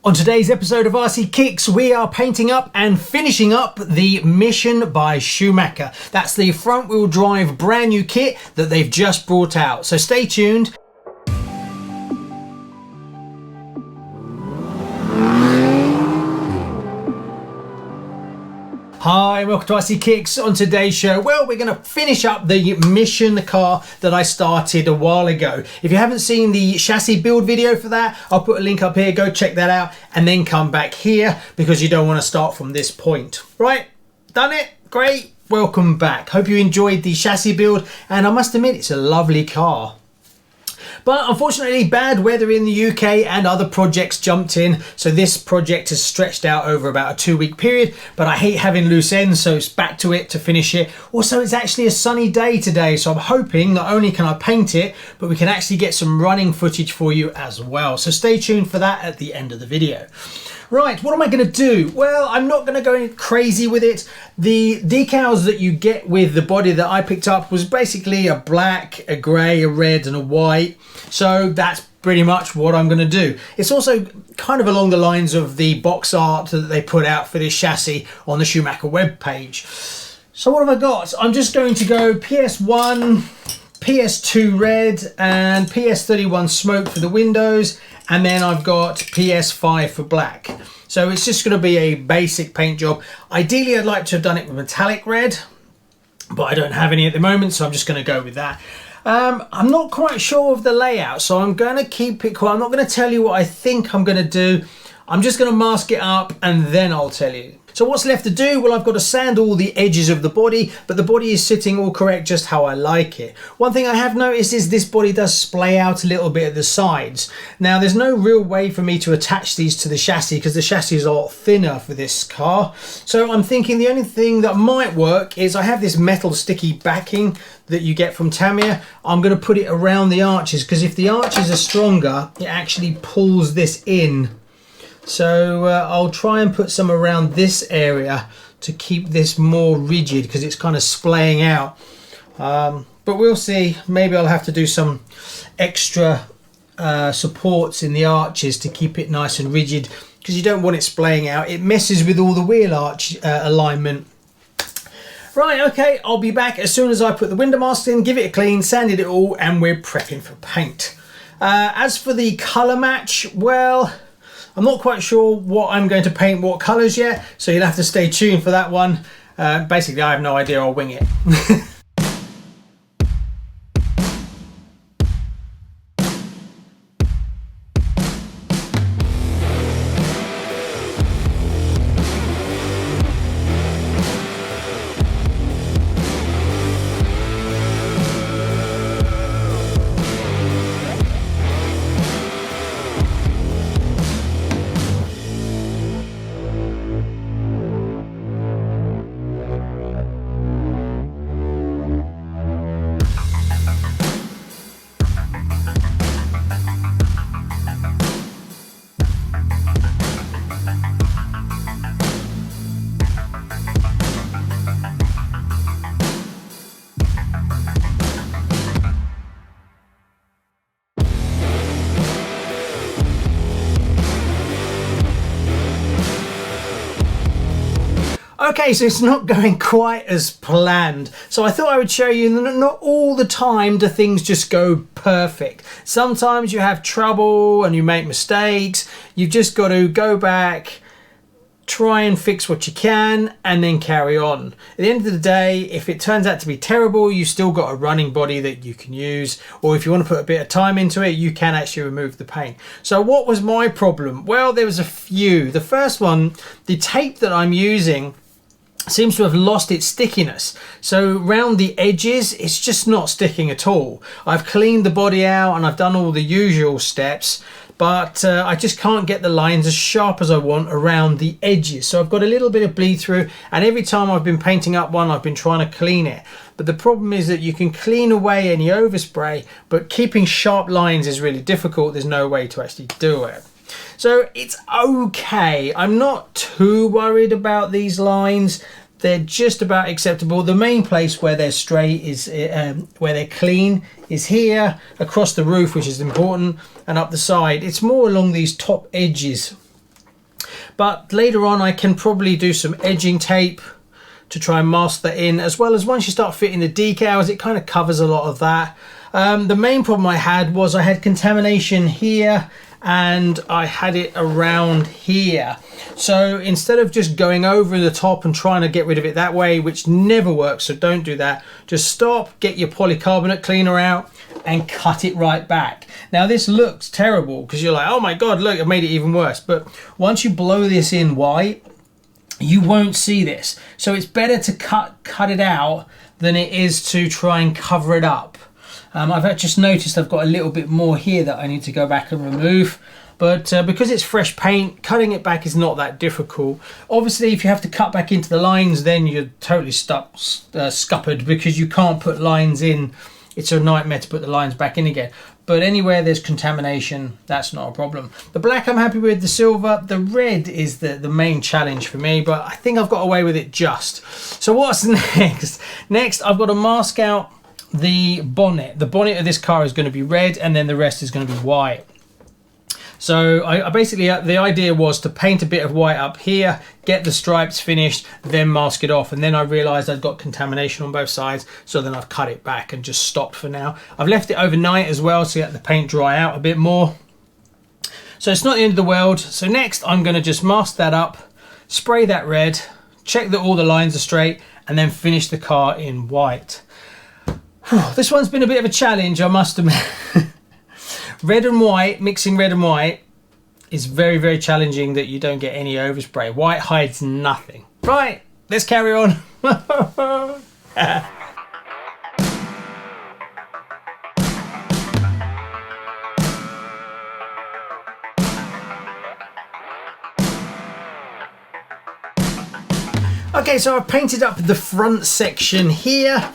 On today's episode of RCKicks, we are painting up and finishing up the Mission by Schumacher. That's the front wheel drive brand new kit that they've just brought out. So stay tuned. Hi, welcome to RCKicks. On today's show, well, we're going to finish up the Mission car that I started a while ago. If you haven't seen the chassis build video for that, I'll put a link up here. Go check that out and then come back here because you don't want to start from this point. Right, done it? Great. Welcome back. Hope you enjoyed the chassis build, and I must admit, it's a lovely car. But unfortunately, bad weather in the UK and other projects jumped in, so this project has stretched out over about a 2-week period, but I hate having loose ends, so it's back to it to finish it. Also, it's actually a sunny day today, so I'm hoping not only can I paint it, but we can actually get some running footage for you as well. So stay tuned for that at the end of the video. Right, what am I going to do? Well, I'm not going to go crazy with it. The decals that you get with the body that I picked up was basically a black, a grey, a red and a white. So that's pretty much what I'm going to do. It's also kind of along the lines of the box art that they put out for this chassis on the Schumacher webpage. So what have I got? I'm just going to go PS1, PS2 red and PS31 smoke for the windows, and then I've got PS5 for black. So it's just going to be a basic paint job. Ideally, I'd like to have done it with metallic red, but I don't have any at the moment, so I'm just going to go with that. I'm not quite sure of the layout, so I'm going to keep it quiet. I'm not going to tell you what I think I'm going to do. I'm just going to mask it up and then I'll tell you. So what's left to do? Well, I've got to sand all the edges of the body, but the body is sitting all correct, just how I like it. One thing I have noticed is this body does splay out a little bit at the sides. Now, there's no real way for me to attach these to the chassis because the chassis is a lot thinner for this car. So I'm thinking the only thing that might work is I have this metal sticky backing that you get from Tamiya. I'm going to put it around the arches because if the arches are stronger, it actually pulls this in. So I'll try and put some around this area to keep this more rigid because it's kind of splaying out. But we'll see. Maybe I'll have to do some extra supports in the arches to keep it nice and rigid because you don't want it splaying out. It messes with all the wheel arch alignment. Right, okay, I'll be back as soon as I put the window masks in, give it a clean, sanded it all, and we're prepping for paint. As for the colour match, well, I'm not quite sure what I'm going to paint, what colours yet, so you'll have to stay tuned for that one. Basically, I have no idea, I'll wing it. Okay, so it's not going quite as planned. So I thought I would show you that not all the time do things just go perfect. Sometimes you have trouble and you make mistakes. You've just got to go back, try and fix what you can, and then carry on. At the end of the day, if it turns out to be terrible, you've still got a running body that you can use, or if you want to put a bit of time into it, you can actually remove the paint. So what was my problem? Well, there was a few. The first one, the tape that I'm using seems to have lost its stickiness. So around the edges, it's just not sticking at all. I've cleaned the body out and I've done all the usual steps, but I just can't get the lines as sharp as I want around the edges. So I've got a little bit of bleed through, and every time I've been painting up one, I've been trying to clean it. But the problem is that you can clean away any overspray, but keeping sharp lines is really difficult. There's no way to actually do it. So it's okay. I'm not too worried about these lines. They're just about acceptable. The main place where they're straight is where they're clean is here across the roof, which is important, and up the side. It's more along these top edges but later on I can probably do some edging tape to try and mask that in, as well as once you start fitting the decals, it kind of covers a lot of that. The main problem I had was I had contamination here and I had it around here. So instead of just going over the top and trying to get rid of it that way, which never works, so don't do that, just stop, get your polycarbonate cleaner out and cut it right back. Now this looks terrible because you're like, oh my god, look, I made it even worse. But once you blow this in white, you won't see this. So it's better to cut it out than it is to try and cover it up. I've just noticed I've got a little bit more here that I need to go back and remove. But because it's fresh paint, cutting it back is not that difficult. Obviously, if you have to cut back into the lines, then you're totally scuppered because you can't put lines in. It's a nightmare to put the lines back in again. But anywhere there's contamination, that's not a problem. The black I'm happy with, the silver. The red is the main challenge for me, but I think I've got away with it just. So what's next? Next, I've got to mask out the bonnet. The bonnet of this car is going to be red, and then the rest is going to be white. So I basically, the idea was to paint a bit of white up here, get the stripes finished, then mask it off. And then I realized I'd got contamination on both sides, so then I've cut it back and just stopped for now. I've left it overnight as well to let the paint dry out a bit more. So it's not the end of the world. So next I'm going to just mask that up, spray that red, check that all the lines are straight, and then finish the car in white. This one's been a bit of a challenge, I must admit. Red and white, mixing red and white is very, very challenging that you don't get any overspray. White hides nothing. Right, let's carry on. Okay, so I've painted up the front section here.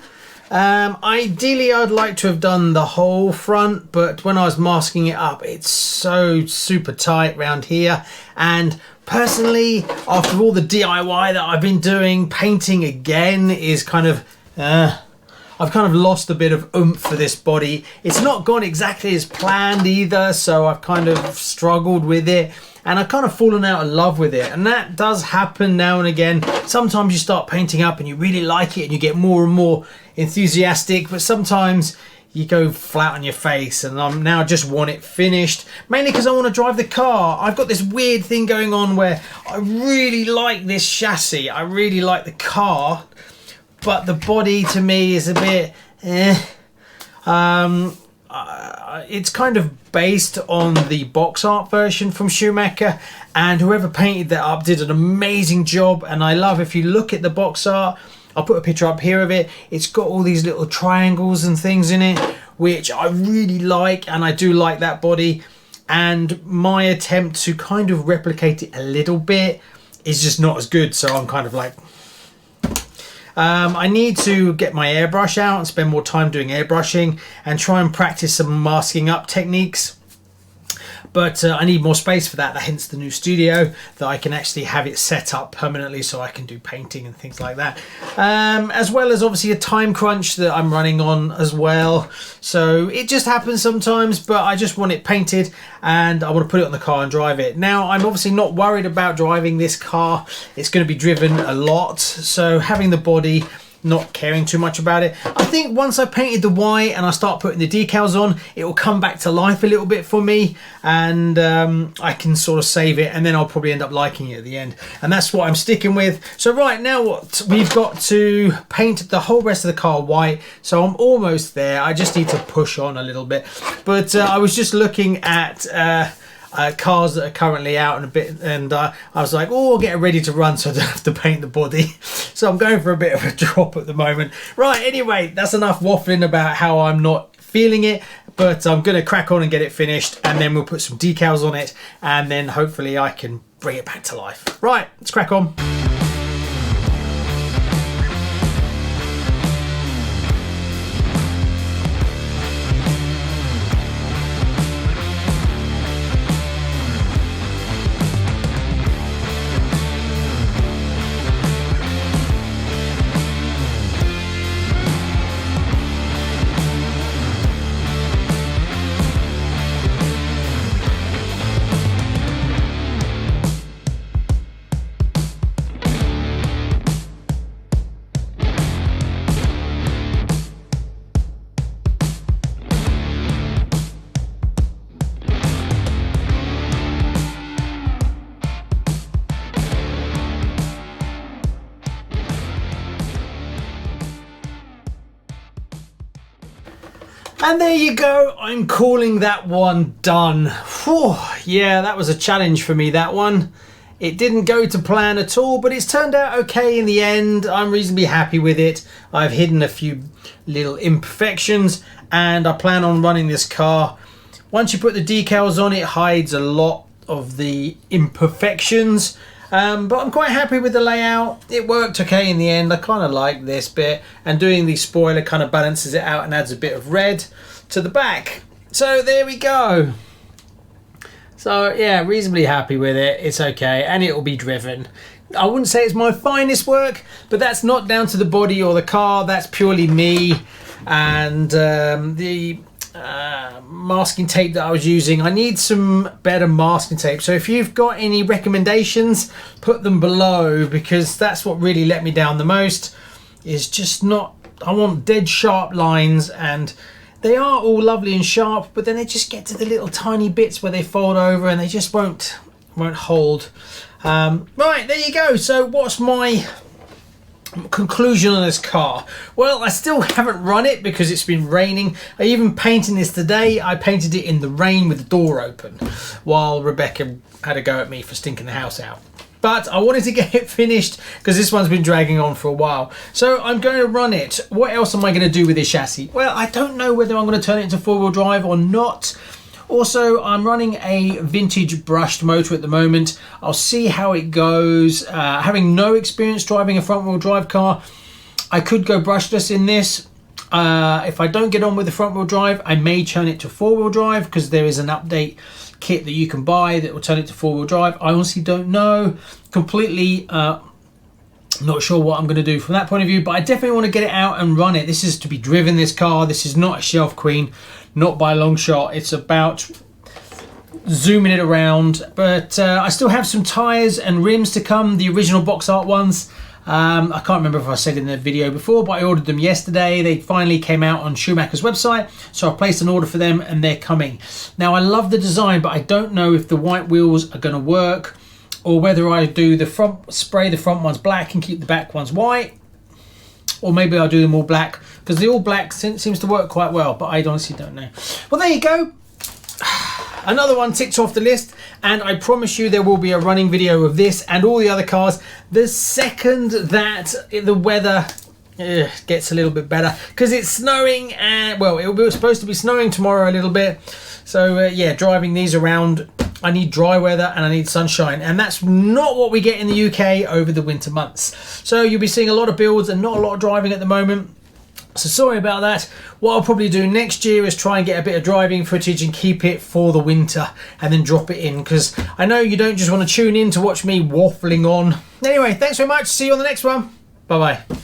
Ideally I'd like to have done the whole front, but when I was masking it up, it's so super tight around here. And personally, after all the DIY that I've been doing, painting again is kind of I've kind of lost a bit of oomph for this body. It's not gone exactly as planned either, so I've kind of struggled with it. And I've kind of fallen out of love with it. And that does happen now and again. Sometimes you start painting up and you really like it and you get more and more enthusiastic, but sometimes you go flat on your face, and I'm now just want it finished, mainly because I want to drive the car. I've got this weird thing going on where I really like this chassis. I really like the car, but the body to me is a bit it's kind of based on the box art version from Schumacher, and whoever painted that up did an amazing job. And I love, if you look at the box art, I'll put a picture up here of it, it's got all these little triangles and things in it, which I really like, and I do like that body. And my attempt to kind of replicate it a little bit is just not as good, so I'm kind of like, I need to get my airbrush out and spend more time doing airbrushing and try and practice some masking up techniques. But I need more space for that, hence the new studio, that I can actually have it set up permanently so I can do painting and things like that. As well as obviously a time crunch that I'm running on as well. So it just happens sometimes, but I just want it painted and I want to put it on the car and drive it. Now, I'm obviously not worried about driving this car. It's going to be driven a lot, so having the body, not caring too much about it. I think once I painted the white and I start putting the decals on, it will come back to life a little bit for me, and I can sort of save it, and then I'll probably end up liking it at the end, and that's what I'm sticking with. So right now, what we've got to paint the whole rest of the car white, so I'm almost there. I just need to push on a little bit. But I was just looking at cars that are currently out and a bit, and I was like, oh, I'll get it ready to run so I don't have to paint the body. So I'm going for a bit of a drop at the moment. Right, anyway, that's enough waffling about how I'm not feeling it, but I'm going to crack on and get it finished, and then we'll put some decals on it, and then hopefully I can bring it back to life. Right, let's crack on. And there you go, I'm calling that one done. Whew, yeah, that was a challenge for me, that one. It didn't go to plan at all, but it's turned out okay in the end. I'm reasonably happy with it. I've hidden a few little imperfections, and I plan on running this car. Once you put the decals on, it hides a lot of the imperfections. But I'm quite happy with the layout. It worked okay in the end. I kind of like this bit, and doing the spoiler kind of balances it out and adds a bit of red to the back. So there we go. So yeah, reasonably happy with it. It's okay, and it will be driven. I wouldn't say it's my finest work, but that's not down to the body or the car. That's purely me and the masking tape that I was using. I need some better masking tape, so if you've got any recommendations, put them below, because that's what really let me down the most. Is just not, I want dead sharp lines, and they are all lovely and sharp, but then they just get to the little tiny bits where they fold over and they just won't hold. Right, there you go. So what's my conclusion on this car? Well, I still haven't run it because it's been raining. I even painted this today. I painted it in the rain with the door open while Rebecca had a go at me for stinking the house out. But I wanted to get it finished because this one's been dragging on for a while. So I'm going to run it. What else am I going to do with this chassis? Well, I don't know whether I'm going to turn it into four-wheel drive or not. Also, I'm running a vintage brushed motor at the moment. I'll see how it goes. Having no experience driving a front-wheel drive car, I could go brushless in this. If I don't get on with the front-wheel drive, I may turn it to four-wheel drive, because there is an update kit that you can buy that will turn it to four-wheel drive. I honestly don't know. Completely not sure what I'm going to do from that point of view, but I definitely want to get it out and run it. This is to be driven, this car. This is not a shelf queen, not by a long shot. It's about zooming it around. But I still have some tyres and rims to come, the original box art ones. I can't remember if I said in the video before, but I ordered them yesterday. They finally came out on Schumacher's website, so I placed an order for them and they're coming. Now, I love the design, but I don't know if the white wheels are going to work, or whether I do the front, spray the front ones black and keep the back ones white, or maybe I'll do them all black, because the all black seems to work quite well, but I honestly don't know. Well, there you go. Another one ticked off the list, and I promise you there will be a running video of this and all the other cars the second that the weather gets a little bit better, because it's snowing, and well, it was supposed to be snowing tomorrow a little bit. So yeah, driving these around, I need dry weather and I need sunshine, and that's not what we get in the UK over the winter months. So you'll be seeing a lot of builds and not a lot of driving at the moment. So sorry about that. What I'll probably do next year is try and get a bit of driving footage and keep it for the winter, and then drop it in, because I know you don't just want to tune in to watch me waffling on. Anyway, thanks very much. See you on the next one. Bye bye.